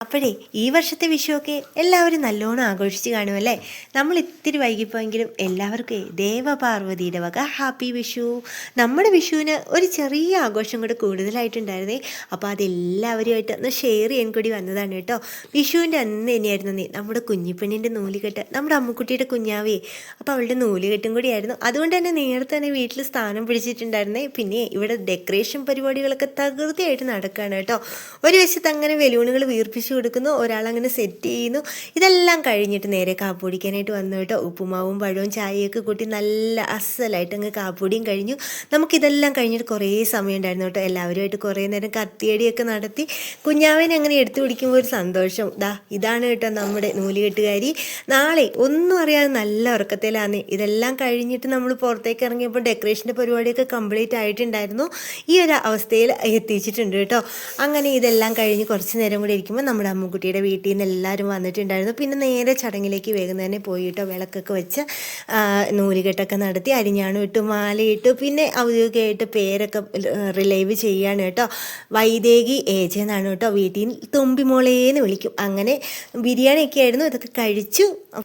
അപ്പോഴേ ഈ വർഷത്തെ വിഷുവൊക്കെ എല്ലാവരും നല്ലോണം ആഘോഷിച്ച് കാണുമല്ലേ. നമ്മൾ ഇത്തിരി വൈകിപ്പോയെങ്കിലും എല്ലാവർക്കും ദേവപാർവതിയുടെ വക ഹാപ്പി വിഷു. നമ്മുടെ വിഷുവിന് ഒരു ചെറിയ ആഘോഷം കൂടെ കൂടുതലായിട്ടുണ്ടായിരുന്നേ. അപ്പോൾ അതെല്ലാവരുമായിട്ട് ഒന്ന് ഷെയർ ചെയ്യാൻ കൂടി വന്നതാണ് കേട്ടോ. വിഷുവിൻ്റെ അന്ന് തന്നെയായിരുന്നു നമ്മുടെ കുഞ്ഞിപ്പെണ്ണിൻ്റെ നൂലുകെട്ട്, നമ്മുടെ അമ്മുക്കുട്ടിയുടെ കുഞ്ഞാവേ. അപ്പോൾ അവളുടെ നൂലുകെട്ടും കൂടിയായിരുന്നു. അതുകൊണ്ട് തന്നെ നേരത്തെ തന്നെ വീട്ടിൽ സ്ഥാനം പിടിച്ചിട്ടുണ്ടായിരുന്നേ. പിന്നെ ഇവിടെ ഡെക്കറേഷൻ പരിപാടികളൊക്കെ തകൃതിയായിട്ട് നടക്കുകയാണ് കേട്ടോ. ഒരു വശത്ത് അങ്ങനെ ബലൂണുകൾ വീർപ്പിച്ച് കൊടുക്കുന്നു, ഒരാളങ്ങനെ സെറ്റ് ചെയ്യുന്നു. ഇതെല്ലാം കഴിഞ്ഞിട്ട് നേരെ കാപ്പുടിക്കാനായിട്ട് വന്നു കേട്ടോ. ഉപ്പുമാവും പഴവും ചായയൊക്കെ കൂട്ടി നല്ല അസലായിട്ട് അങ്ങ് കാപ്പുടിയും കഴിഞ്ഞു. നമുക്കിതെല്ലാം കഴിഞ്ഞിട്ട് കുറേ സമയം ഉണ്ടായിരുന്നു കേട്ടോ. എല്ലാവരുമായിട്ട് കുറേ നേരം കത്തിയടിയൊക്കെ നടത്തി കുഞ്ഞാവേനെ അങ്ങനെ എടുത്തു പിടിക്കുമ്പോൾ ഒരു സന്തോഷം. ഇതാണ് കേട്ടോ നമ്മുടെ നൂലുകെട്ടുകാരി. നാളെ ഒന്നും അറിയാതെ നല്ല ഉറക്കത്തിലാണ്. ഇതെല്ലാം കഴിഞ്ഞിട്ട് നമ്മൾ പുറത്തേക്ക് ഇറങ്ങിയപ്പോൾ ഡെക്കറേഷൻ്റെ പരിപാടിയൊക്കെ കംപ്ലീറ്റ് ആയിട്ടുണ്ടായിരുന്നു. ഈ ഒരു അവസ്ഥയിൽ എത്തിച്ചിട്ടുണ്ട് കേട്ടോ. അങ്ങനെ ഇതെല്ലാം കഴിഞ്ഞ് കുറച്ച് നേരം കൂടി ഇരിക്കുമ്പോൾ നമ്മുടെ അമ്മുക്കുട്ടിയുടെ വീട്ടിൽ നിന്ന് എല്ലാവരും വന്നിട്ടുണ്ടായിരുന്നു. പിന്നെ നേരെ ചടങ്ങിലേക്ക് വേഗം തന്നെ പോയിട്ടോ. വിളക്കൊക്കെ വെച്ച് നൂലുകെട്ടൊക്കെ നടത്തി അരിഞ്ഞാണം ഇട്ടു, മാലയിട്ടു. പിന്നെ ഔദ്യോഗികമായിട്ട് പേരൊക്കെ റിലൈവ് ചെയ്യാണ് കേട്ടോ. വൈദേഹി ഏജ് എന്നാണ് കേട്ടോ. വീട്ടിൽ തുമ്പിമോളേന്ന് വിളിക്കും. അങ്ങനെ ബിരിയാണിയൊക്കെ ആയിരുന്നു. ഇതൊക്കെ കഴിച്ചു.